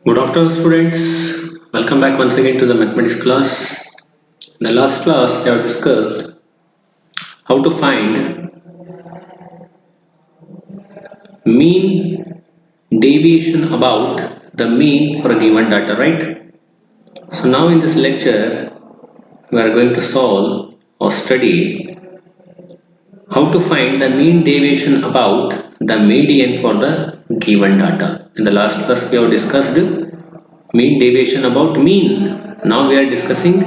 Good afternoon, students. Welcome back once again to the mathematics class. In the last class, we have discussed how to find mean deviation about the mean for a given data, right? So now in this lecture, we are going to solve or study how to find the mean deviation about the median for the given data. In the last class, we have discussed mean deviation about mean. Now we are discussing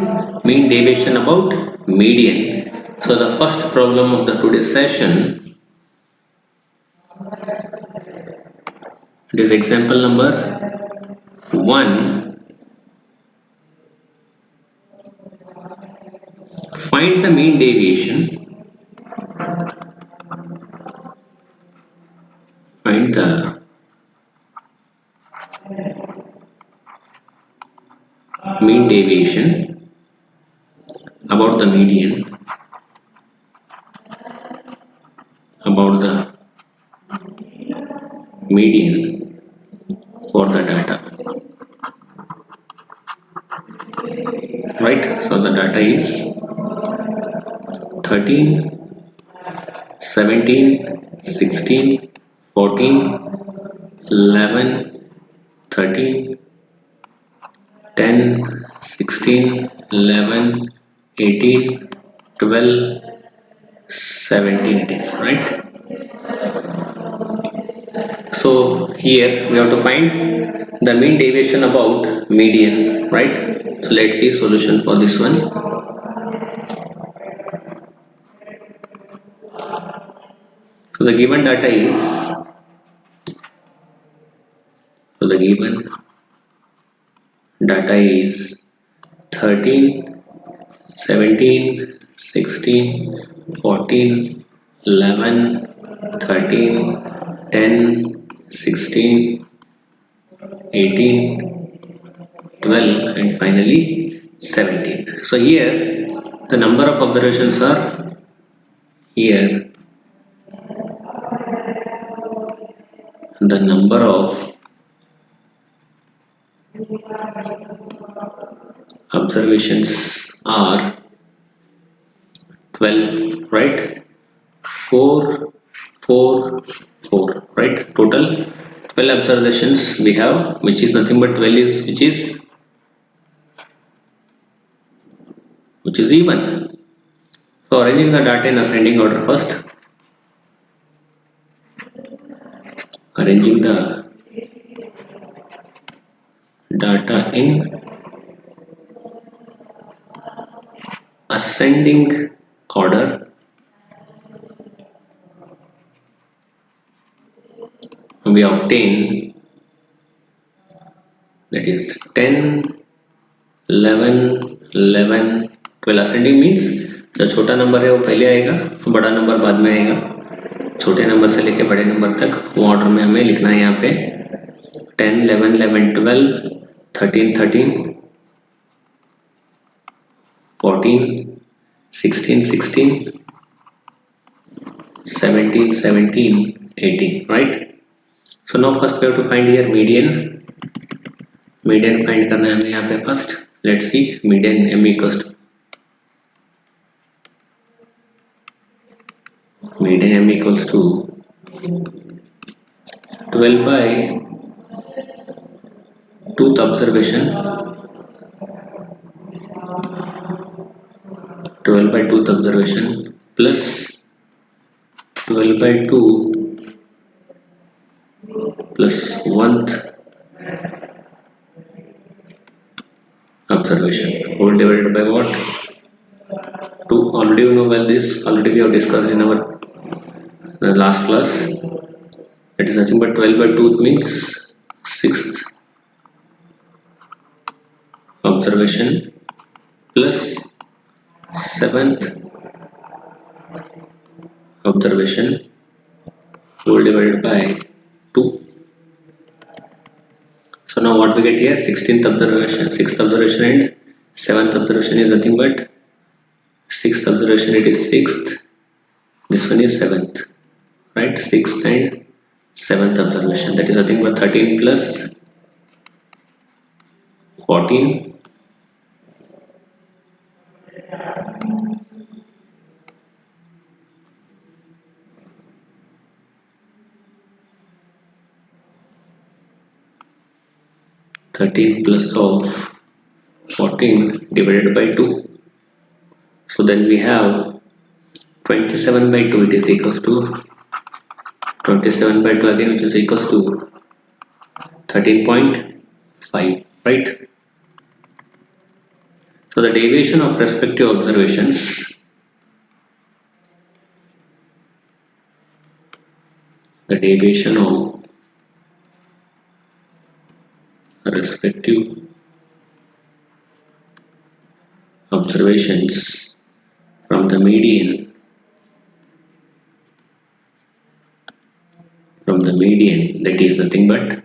mean deviation about median. So the first problem of the today's session, it is example number 1. Find the mean deviation. Find the mean deviation about the median, about the median for the data, right? So the data is 13, 17, 16, 14, 11, 13, 10, 16, 11, 18, 12, 17 it is, right? So here we have to find the mean deviation about median, right? So let's see solution for this one. So the given data is, so the given data is 13, 17, 16, 14, 11, 13, 10, 16, 18, 12 and finally 17. So here the number of observations are here, the number of observations are 12, right? 4, 4, 4, right? Total 12 observations we have, which is nothing but 12 is which is even. So arranging the data in ascending order first. Arranging the data in ascending order, we obtain, that is 10, 11, 11, 12. ascending means जो छोटा number है वो पहले आएगा, बड़ा number बाद में आएगा. छोटे नंबर से लेके बड़े नंबर तक वो ऑर्डर में हमें लिखना है यहाँ पे. 10, 11, 11, 12, 13, 13, 14, 16, 16, 17, 17, 18, right? So now first we have to find here median. Median find करना है हमें यहाँ पे first. Let's see median m equals to median m equals to 12 by 2th observation, 12 by 2th observation plus 12 by 2 plus 1th observation whole divided by what? 2. Already you know well this, already we have discussed in our last class. It is nothing but 12 by 2 means 6th observation plus 7th observation whole divided by 2. So now what we get here, 16th observation, 6th observation and 7th observation is nothing but 6th observation, it is 6th, this one is 7th, right? 6th and 7th observation, that is nothing but 13 plus 14, 13 plus of 14 divided by 2. So then we have 27 by 2, it is equals to 27 by 2 again, which is equals to 13.5, right? So the deviation of respective observations, the deviation of respective observations from the median, that is nothing but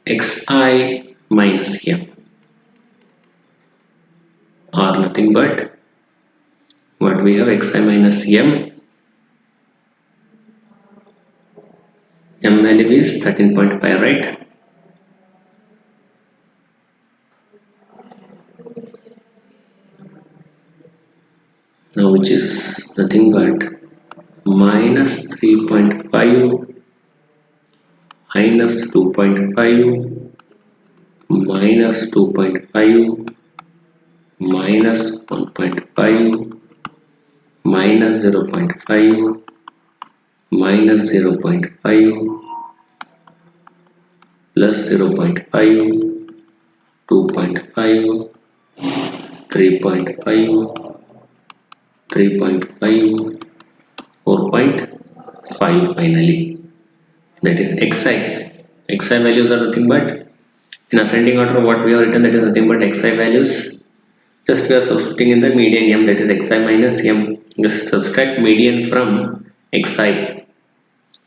xi minus m, or nothing but what we have, xi minus m value is 13.5, right? Now which is nothing but minus 3.5 minus 2.5 minus 2.5 minus 1.5 minus 0.5 minus 0.5 plus 0.5 2.5 3.5 3.5 4.5 finally, that is xi values are nothing but, in ascending order what we have written, that is nothing but xi values, just we are substituting in the median m, that is xi minus m. Just subtract median from xi,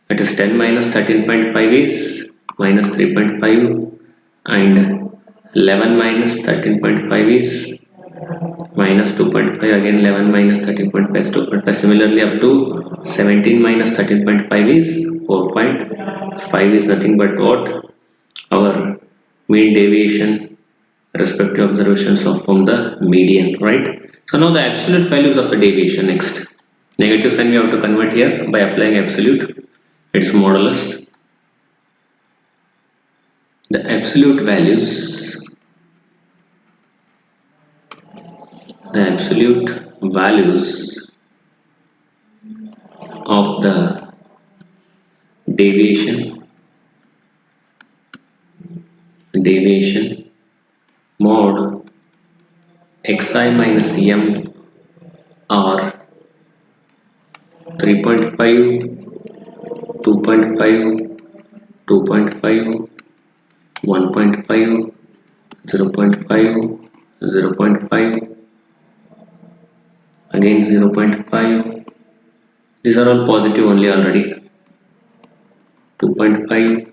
that is 10 minus 13.5 is minus 3.5, and 11 minus 13.5 is minus 2.5, again 11 minus 13.5 is 2.5, similarly up to 17 minus 13.5 is 4.5, is nothing but what, our mean deviation respective observations of from the median, right? So now the absolute values of the deviation next. Negative sign we have to convert here by applying absolute, its modulus. The absolute values, of the deviation mod xi minus m are 3.5, 2.5, 2.5, 1.5, 0.5, 0.5, again 0.5. These are all positive only already. 2.5,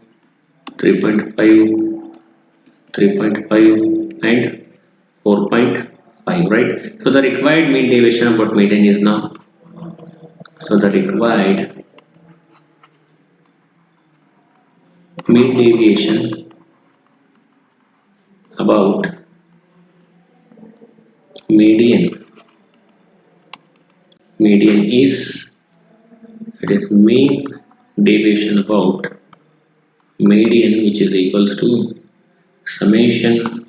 3.5, 3.5 and 4.5, right? So the required mean deviation about median is now, so the required mean deviation about median is, it is mean deviation about median, which is equals to summation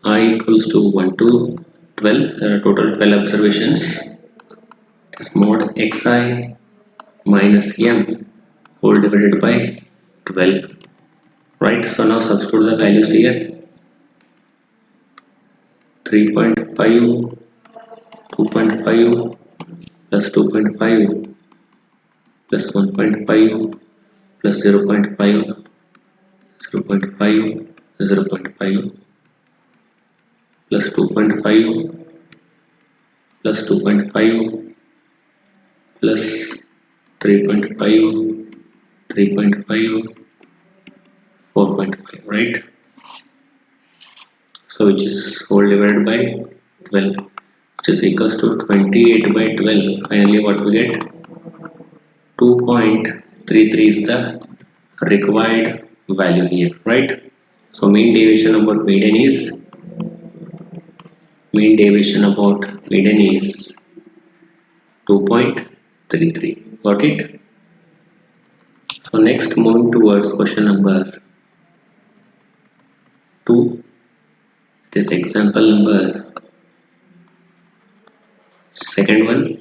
I equals to 1 to 12. There are total 12 observations. It is mod xi minus m whole divided by 12, right? So now substitute the values here. 3.5, 2.5 plus 2.5 plus 1.5 plus 0.5, 0.5, 0.5 plus 2.5 plus 2.5 plus 3.5, 3.5, 4.5, right? So which is whole divided by 12, which is equals to 28 by 12. Finally what we get, 2.33 is the required value here, right? So mean deviation about median is 2.33. Got it? So next, moving towards question number 2. This example number second one.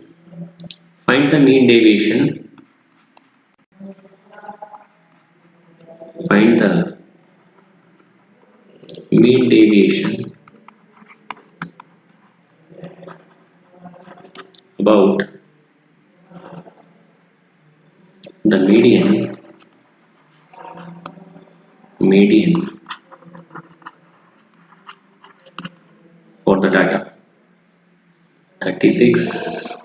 Find the mean deviation. Find the mean deviation about the median for the data 36,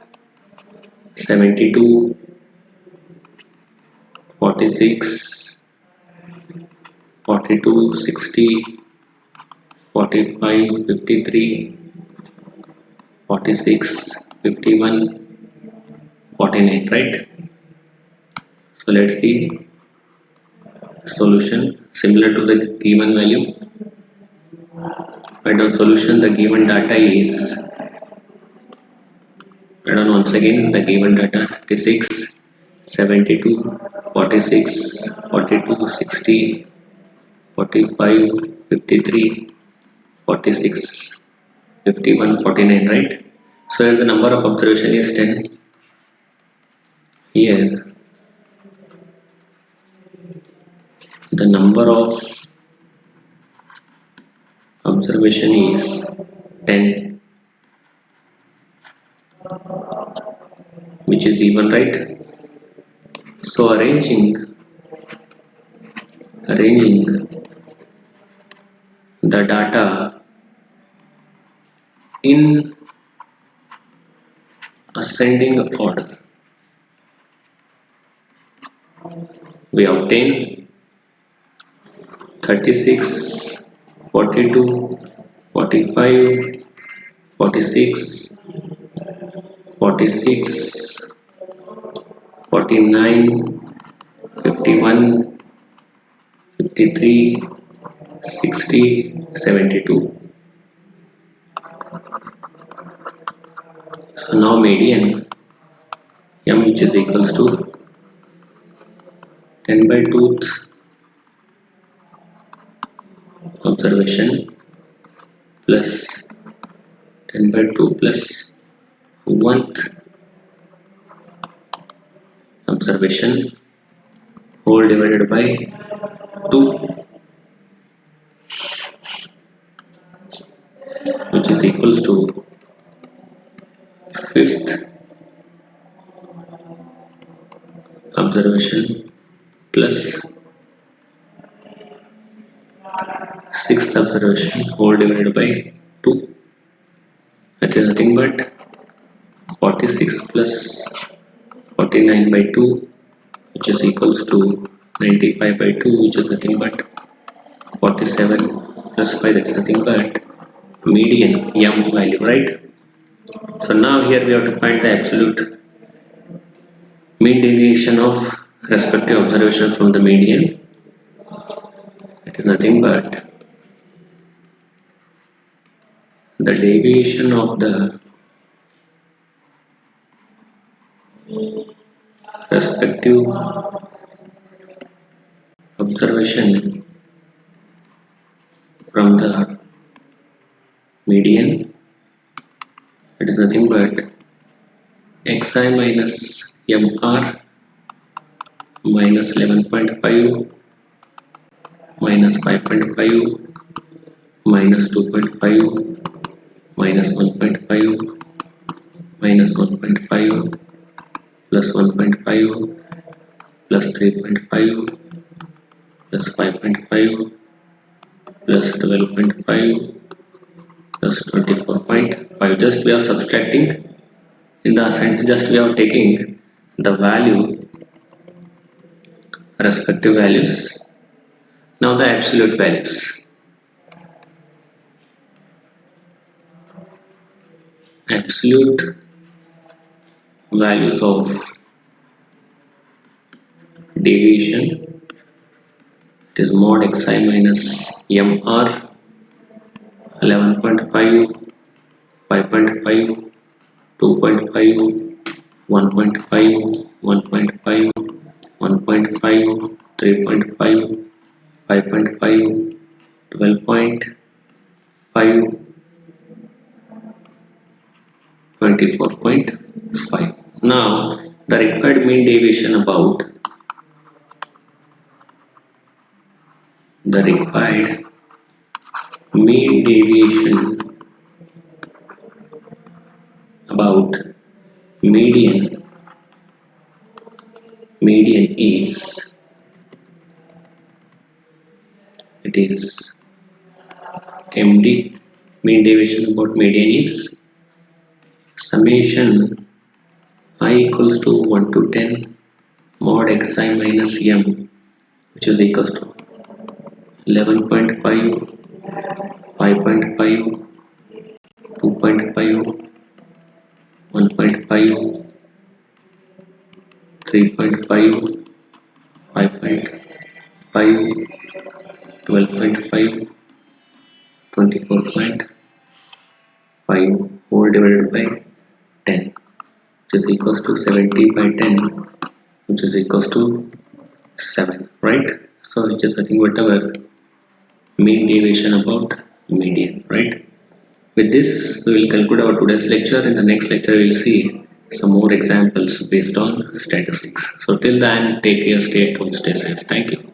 72, 46, 42, 60, 45, 53, 46, 51, 49, right? So let's see solution similar to the given value. Write down solution. The given data is, write down once again the given data 36, 72, 46, 42, 60, 45, 53, 46, 51, 49, right? So here the number of observation is 10. Here the number of observation is 10, which is even, right? So arranging the data in ascending order, we obtain 36, 42, 45, 46, 46, 49, 51, 53, 60, 72. So now median m, which is equals to 10 by 2th observation plus 10 by 2 plus 1th observation whole divided by 2, which is equals to 5th observation plus 6th observation whole divided by 2. That is nothing but 46 plus 49 by 2, which is equals to 95 by 2, which is nothing but 47 plus 5, that's nothing but median m value, right? So now here we have to find the absolute mean deviation of respective observation from the median. It is nothing but the deviation of the respective observation from the median. It is nothing but xi minus mr minus 11.5 minus 5.5 minus 2.5 minus 1.5 minus 1.5 plus 1.5 plus 3.5 plus 5.5 plus 12.5 plus 24.5. Just we are subtracting in the ascent, just we are taking the value, respective values. Now the absolute values. Absolute values of deviation It is mod xi minus mr 11.5, 5.5, 2.5, 1.5, 1.5, 1.5, 3.5, 5.5, 12.5, 24.5. Now the required mean deviation about median is, it is MD, mean deviation about median is summation I equals to 1 to 10 mod xi minus m, which is equals to 11.5, 5.5, 2.5, 1.5, 3.5, 5.5, 12.5, 24.5 whole divided by 10, which is equals to 70 by 10, which is equals to 7, right? So which is nothing but our mean deviation about median, right? With this, we will conclude our today's lecture. In the next lecture, we will see some more examples based on statistics. So till then, take care, stay at home, stay safe. Thank you.